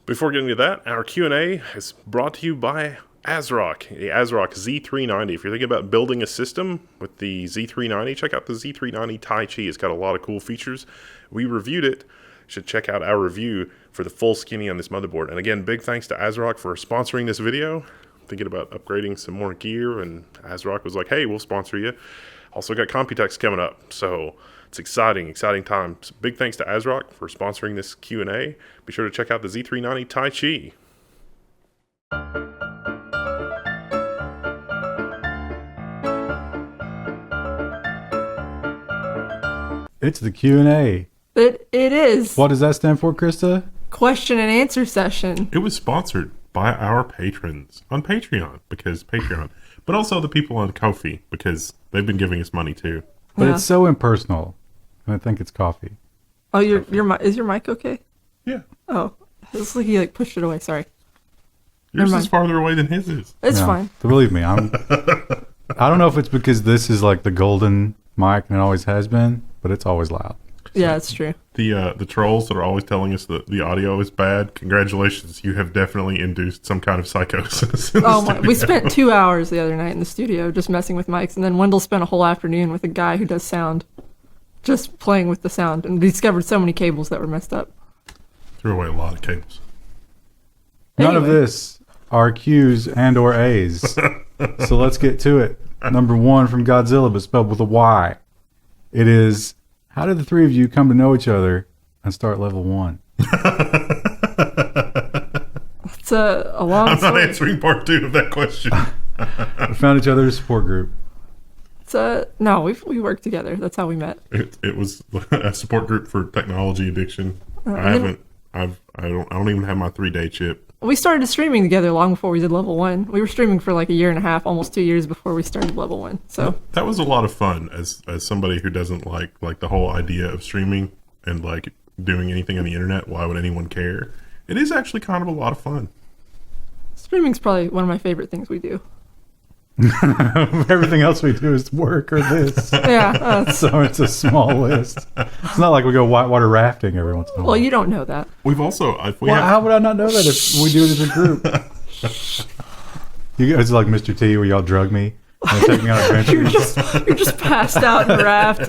Before getting to that, our Q&A is brought to you by ASRock, the ASRock Z390. If you're thinking about building a system with the Z390, check out the Z390 Tai Chi. It's got a lot of cool features. We reviewed it. You should check out our review for the full skinny on this motherboard. And again, big thanks to ASRock for sponsoring this video. Thinking about upgrading some more gear, and ASRock was like, hey, we'll sponsor you. Also got Computex coming up, so it's exciting times. Big thanks to ASRock for sponsoring this Q&A. Be sure to check out the Z390 Tai Chi. It's the Q&A. It is. What does that stand for, Krista? Question and answer session. It was sponsored by our patrons on Patreon, but also the people on Ko-fi, because they've been giving us money too. But it's so impersonal. And I think it's coffee. Oh, is your mic okay? Yeah. Oh, it's like you pushed it away. Sorry. Yours is farther away than his is. It's fine. Believe me, I don't know if it's because this is like the golden mic and it always has been, but it's always loud. Yeah, it's true. The trolls that are always telling us that the audio is bad, congratulations, you have definitely induced some kind of psychosis. We spent 2 hours the other night in the studio just messing with mics, and then Wendell spent a whole afternoon with a guy who does sound, just playing with the sound, and discovered so many cables that were messed up. Threw away a lot of cables. None of this are Q's and or A's. So let's get to it. Number one from Godzilla, but spelled with a Y. It is, how did the three of you come to know each other and start Level 1? It's a long I'm story. not answering part 2 of that question. We found each other at a support group. No, we worked together. That's how we met. It was a support group for technology addiction. I don't even have my 3-day chip. We started streaming together long before we did Level 1. We were streaming for like a year and a half, almost 2 years before we started Level 1. So that was a lot of fun as somebody who doesn't like the whole idea of streaming and like doing anything on the internet. Why would anyone care? It is actually kind of a lot of fun. Streaming's probably one of my favorite things we do. Everything else we do is work or this. Yeah. So it's a small list. It's not like we go whitewater rafting every once in a while. Well, you don't know that. We've also... How would I not know that if we do it as a group? You guys are like Mr. T, where y'all drug me and take me on adventures. You're just passed out in a raft.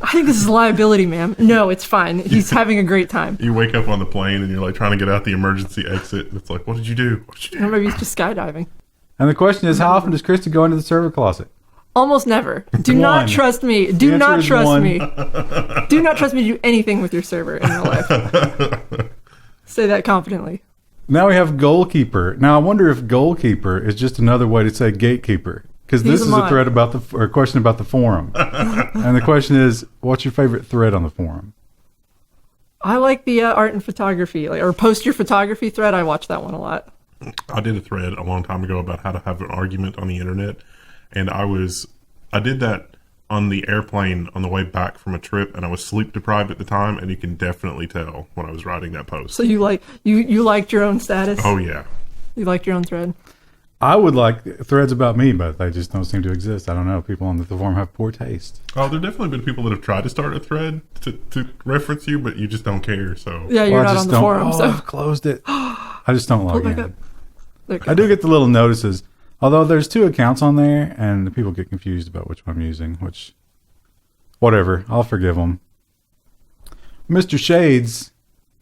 I think this is liability, ma'am. No, it's fine. He's having a great time. You wake up on the plane and you're like trying to get out the emergency exit. And it's like, what did you do? Or maybe he's just skydiving. And the question is, how often does Krista go into the server closet? Almost never. Do not trust me. Do not trust me. Do not trust me to do anything with your server in real life. Say that confidently. Now we have Goalkeeper. Now I wonder if Goalkeeper is just another way to say gatekeeper. Because this is a thread about a question about the forum. And the question is, what's your favorite thread on the forum? I like the art and photography, or post your photography thread. I watch that one a lot. I did a thread a long time ago about how to have an argument on the internet, and I did that on the airplane on the way back from a trip, and I was sleep deprived at the time, and you can definitely tell when I was writing that post. So you liked your own status? Oh yeah. You liked your own thread? I would like threads about me, but they just don't seem to exist. I don't know. People on the forum have poor taste. Oh, there definitely been people that have tried to start a thread to reference you, but you just don't care. So yeah, you're not on the forum. So I've closed it. I just don't log in. I do get the little notices, although there's 2 accounts on there, and people get confused about which one I'm using, which, whatever, I'll forgive them. Mr. Shades,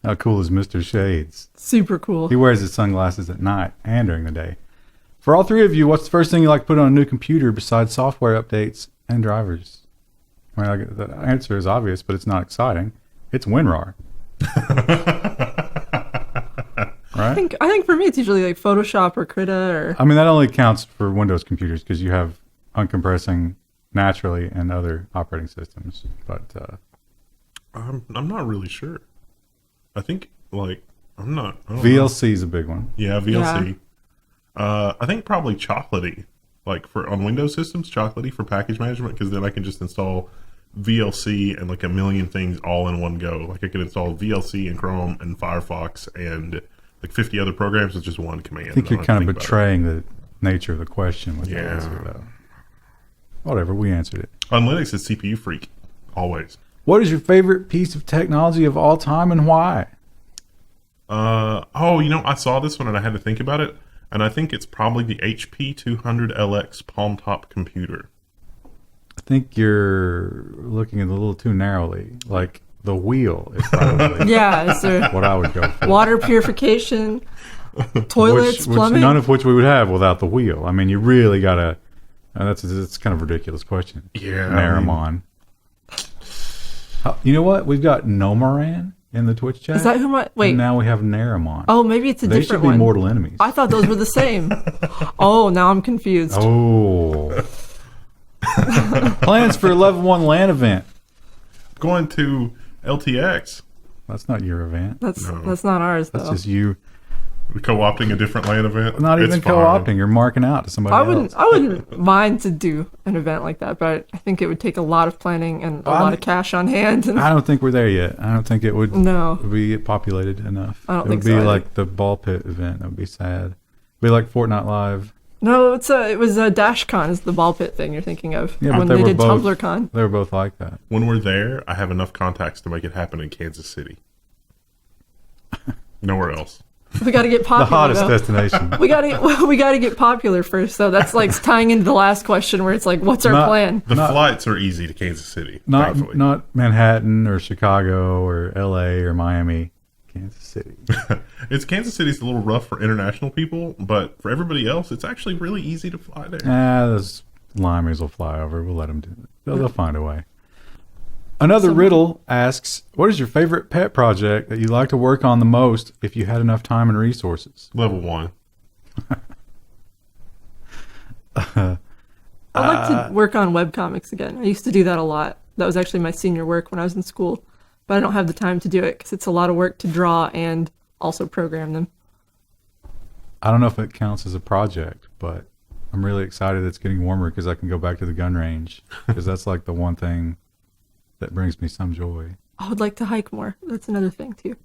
how cool is Mr. Shades? Super cool. He wears his sunglasses at night and during the day. For all 3 of you, what's the first thing you like to put on a new computer besides software updates and drivers? I mean, the answer is obvious, but it's not exciting. It's WinRAR. Right? I think for me it's usually like Photoshop or Krita or... I mean, that only counts for Windows computers because you have uncompressing naturally and other operating systems. But I'm not really sure. I think VLC is a big one. Yeah, VLC. Yeah. I think probably Chocolatey, like on Windows systems, Chocolatey for package management, because then I can just install VLC and like a million things all in one go. Like I can install VLC and Chrome and Firefox and like 50 other programs with just one command. I think you're kind of betraying the nature of the question with the answer, though. Whatever, we answered it. On Linux, it's CPU freak, always. What is your favorite piece of technology of all time and why? I saw this one and I had to think about it, and I think it's probably the HP 200LX palm top computer. I think you're looking at it a little too narrowly. Like the wheel is probably Yeah, is there what I would go for. water purification, toilets, Which plumbing? none of which we would have without the wheel. I mean, you really gotta. That's kind of a ridiculous question. Yeah, Naramon. You know what? We've got Nomaran in the Twitch chat. Is that who my wait? And now we have Naramon. Oh, maybe it's a they different should be one. mortal enemies. I thought those were the same. Oh, now I'm confused. Oh. Plans for a level 1 LAN event. Going to LTX. That's not your event. That's not ours though. That's just you. We're co-opting a different LAN event. Not even It's fine. co-opting. You're marking out to somebody else. I wouldn't mind to do an event like that, but I think it would take a lot of planning and a lot of cash on hand. And I don't think we're there yet. I don't think it would no, be populated enough. I don't it think would be so either. like the ball pit event. That would be sad. It'd be like Fortnite Live. no, it was a DashCon is the ball pit thing you're thinking of Yeah, when but they were did both, TumblrCon. They were both like that. When we're there, I have enough contacts to make it happen in Kansas City. Nowhere else. We got to get The popular. hottest though. destination. We got to get popular first. So that's like tying into the last question where it's like, what's our Not- plan? The flights are easy to Kansas City, thankfully. Not Manhattan or Chicago or LA or Miami. Kansas City. It's Kansas City's a little rough for international people, but for everybody else, it's actually really easy to fly there. Those limeys will fly over. We'll let them do it. They'll find a way. Another riddle asks, what is your favorite pet project that you like to work on the most if you had enough time and resources? Level 1. I'd like to work on webcomics again. I used to do that a lot. That was actually my senior work when I was in school, but I don't have the time to do it because it's a lot of work to draw and also program them. I don't know if it counts as a project, but I'm really excited it's getting warmer because I can go back to the gun range because that's like the one thing that brings me some joy. I would like to hike more. That's another thing too.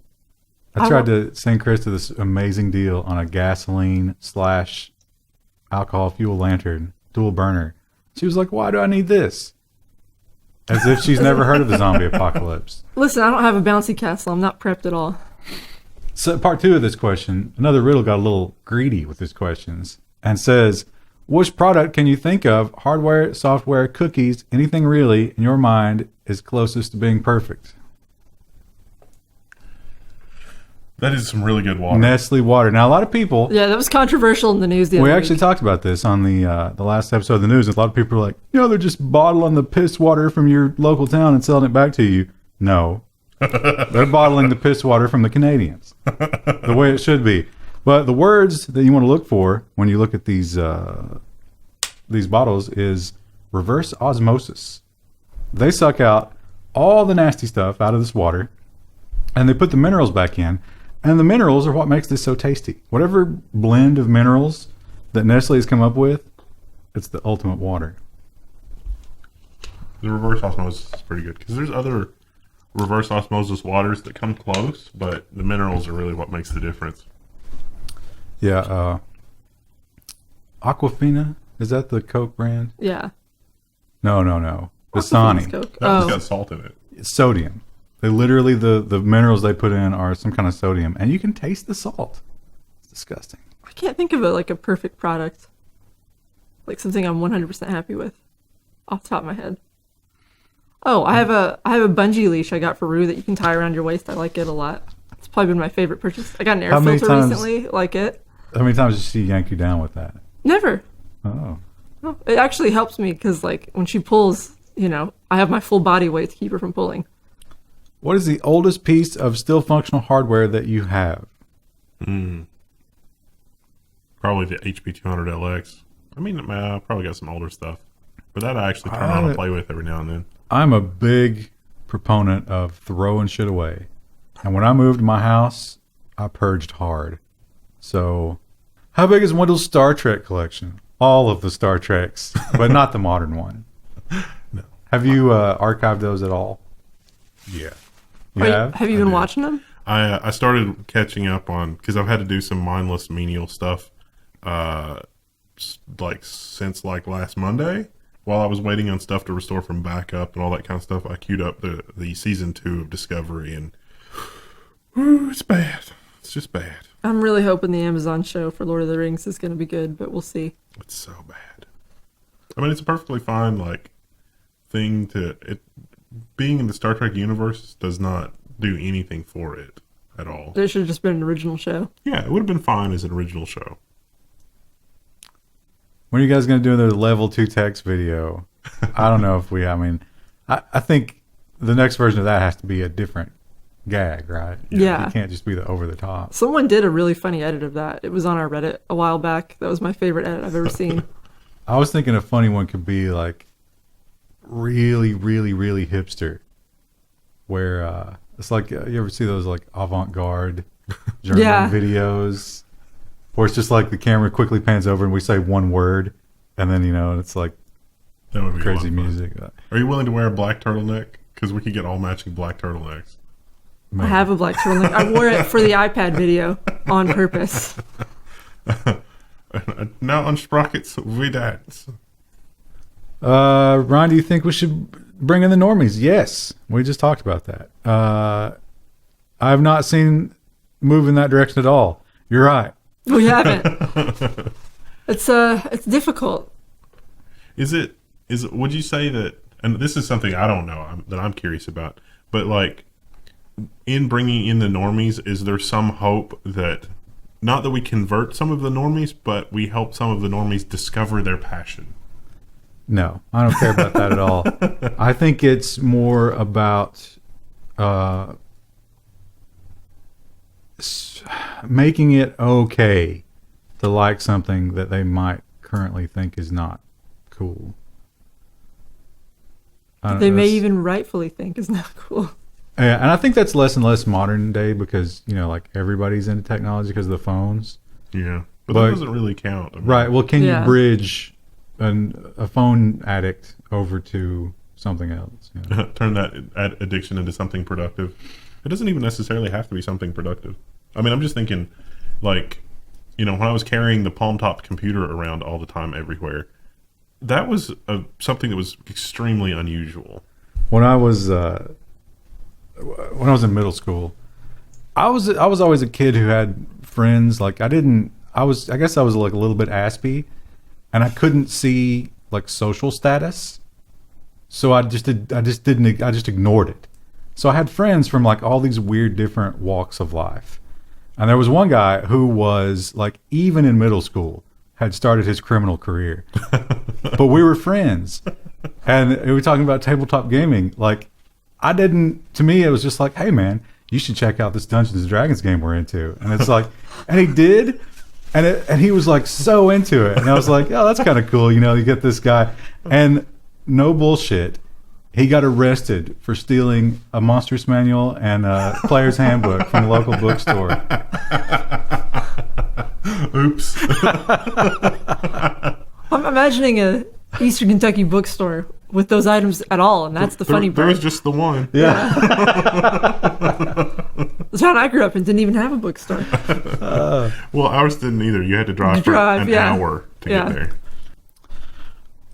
I tried to send Chris to this amazing deal on a gasoline / alcohol fuel lantern, dual burner. She was like, why do I need this? As if she's never heard of the zombie apocalypse. Listen, I don't have a bouncy castle. I'm not prepped at all. So part 2 of this question, another riddle got a little greedy with his questions and says, which product can you think of, hardware, software, cookies, anything really, in your mind is closest to being perfect? That is some really good water. Nestle water. Now, a lot of people, Yeah, that was controversial in the news the we other actually week. talked about this on the last episode of the news. A lot of people are like, they're just bottling the piss water from your local town and selling it back to you. No. They're bottling the piss water from the Canadians. The way it should be. But the words that you want to look for when you look at these bottles is reverse osmosis. They suck out all the nasty stuff out of this water and they put the minerals back in. And the minerals are what makes this so tasty. Whatever blend of minerals that Nestle has come up with, it's the ultimate water. The reverse osmosis is pretty good because there's other reverse osmosis waters that come close, but the minerals are really what makes the difference. Yeah, Aquafina, is that the Coke brand? Yeah. No. Dasani. Coke. That's Oh, got salt in it. It's sodium. They literally, the minerals they put in are some kind of sodium, and you can taste the salt. It's disgusting. I can't think of a perfect product. Like something I'm 100% happy with off the top of my head. Oh, I have a bungee leash I got for Rue that you can tie around your waist. I like it a lot. It's probably been my favorite purchase. I got an air How many filter times- recently. Like it. How many times did she yank you down with that? Never. Oh. No, it actually helps me because like when she pulls, I have my full body weight to keep her from pulling. What is the oldest piece of still functional hardware that you have? Probably the HP 200LX. I mean, I probably got some older stuff, but that I actually turn on and play with every now and then. I'm a big proponent of throwing shit away. And when I moved to my house, I purged hard. So, how big is Wendell's Star Trek collection? All of the Star Treks, but not the modern one. No. Have you archived those at all? Yeah. You have? Have you been watching them? I started catching up on, because I've had to do some mindless menial stuff since last Monday. While I was waiting on stuff to restore from backup and all that kind of stuff, I queued up the season 2 of Discovery, and it's bad. It's just bad. I'm really hoping the Amazon show for Lord of the Rings is going to be good, but we'll see. It's so bad. I mean, it's a perfectly fine thing to it. Being in the Star Trek universe does not do anything for it at all. There should have just been an original show. Yeah, it would have been fine as an original show. When are you guys going to do the level 2 text video? I don't know if we. I mean, I think the next version of that has to be a different gag, right? Yeah. It can't just be the over the top. Someone did a really funny edit of that. It was on our Reddit a while back. That was my favorite edit I've ever seen. I was thinking a funny one could be like really, really, really hipster, where it's like you ever see those like avant-garde German videos, where it's just like the camera quickly pans over and we say one word, and then and it's like that would be crazy music. Are you willing to wear a black turtleneck? Because we could get all matching black turtlenecks. I have a black turtleneck. I wore it for the iPad video on purpose. Now on Sprockets, we dance. Ron, do you think we should bring in the Normies? Yes, we just talked about that. I have not seen move in that direction at all. You're right. We haven't. It's difficult. Is it? Would you say that? And this is something I don't know that I'm curious about. But like, in bringing in the Normies, is there some hope that not that we convert some of the Normies, but we help some of the Normies discover their passion? No, I don't care about that at all. I think it's more about making it okay to like something that they might currently think is not cool. They may even rightfully think is not cool. Yeah, and I think that's less and less modern day because, like everybody's into technology because of the phones. Yeah, but that doesn't really count. I mean, right. Well, can you bridge a phone addict over to something else? Turn that addiction into something productive. It doesn't even necessarily have to be something productive. I mean, I'm just thinking, like, when I was carrying the palm-top computer around all the time everywhere, that was something that was extremely unusual. When I was in middle school, I was always a kid who had friends. Like I guess I was like a little bit aspy, and I couldn't see like social status, so I just ignored it. So I had friends from like all these weird different walks of life, and there was one guy who was like even in middle school had started his criminal career, but we were friends, and we were talking about tabletop gaming. Like to me, it was just like, hey man, you should check out this Dungeons and Dragons game we're into. And it's like, and he did. And he was like so into it. And I was like, oh, that's kind of cool. You get this guy. And no bullshit, he got arrested for stealing a Monsters Manual and a player's handbook from a local bookstore. Oops. I'm imagining a Eastern Kentucky bookstore with those items at all, and that's the funny part. There was just the one. Yeah. The town I grew up in didn't even have a bookstore. Well, ours didn't either. You had to drive for an hour to get there.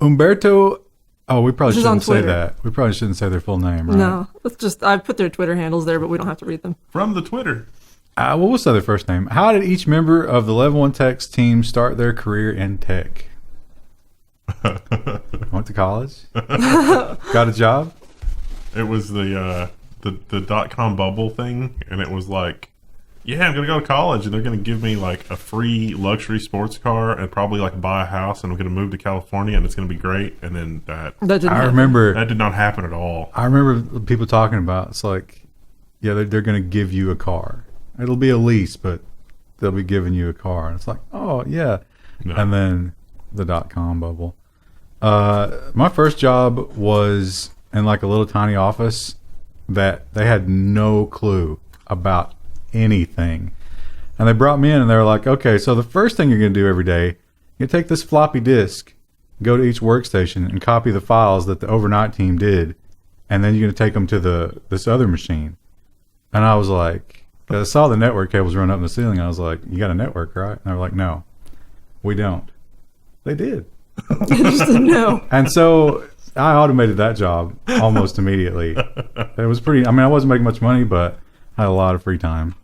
Umberto. Oh, we probably shouldn't say Twitter. that. We probably shouldn't say their full name, right? No, I put their Twitter handles there, but we don't have to read them. From the Twitter. Well, we'll say their first name. How did each member of the Level 1 Tech's team start their career in tech? Went to college. Got a job. It was the .com bubble thing, and it was like, yeah, I'm gonna go to college, and they're gonna give me like a free luxury sports car, and probably like buy a house, and I'm gonna move to California, and it's gonna be great. And then that didn't happen. That did not happen at all. I remember people talking about it's like, yeah, they're gonna give you a car. It'll be a lease, but they'll be giving you a car, and it's like, oh yeah. No. And then the .com bubble. My first job was in like a little tiny office that they had no clue about anything. And they brought me in and they were like, okay, so the first thing you're going to do every day, you take this floppy disk, go to each workstation and copy the files that the overnight team did. And then you're going to take them to this other machine. And I was like, 'cause I saw the network cables run up in the ceiling. I was like, you got a network, right? And they were like, no, we don't. They did. Just didn't know. And so I automated that job almost immediately. It was pretty, I wasn't making much money, but I had a lot of free time.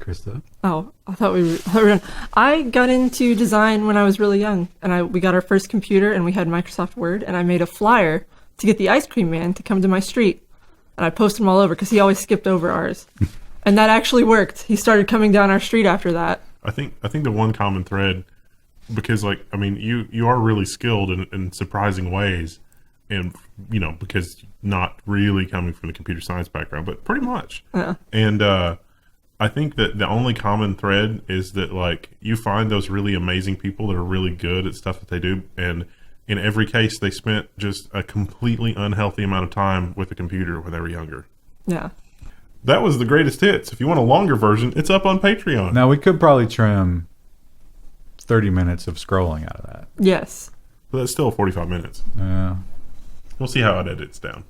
Krista. Oh, I thought we were done. I got into design when I was really young, and we got our first computer, and we had Microsoft Word, and I made a flyer to get the ice cream man to come to my street, and I posted him all over because he always skipped over ours, and that actually worked. He started coming down our street after that. I think the one common thread, because like I mean you are really skilled in surprising ways, and because not really coming from the computer science background, but pretty much. Yeah. And I think that the only common thread is that like you find those really amazing people that are really good at stuff that they do, and in every case they spent just a completely unhealthy amount of time with a computer when they were younger. Yeah. That was the greatest hits. If you want a longer version, it's up on Patreon. Now, we could probably trim 30 minutes of scrolling out of that. Yes. But that's still 45 minutes. Yeah. We'll see how it edits down.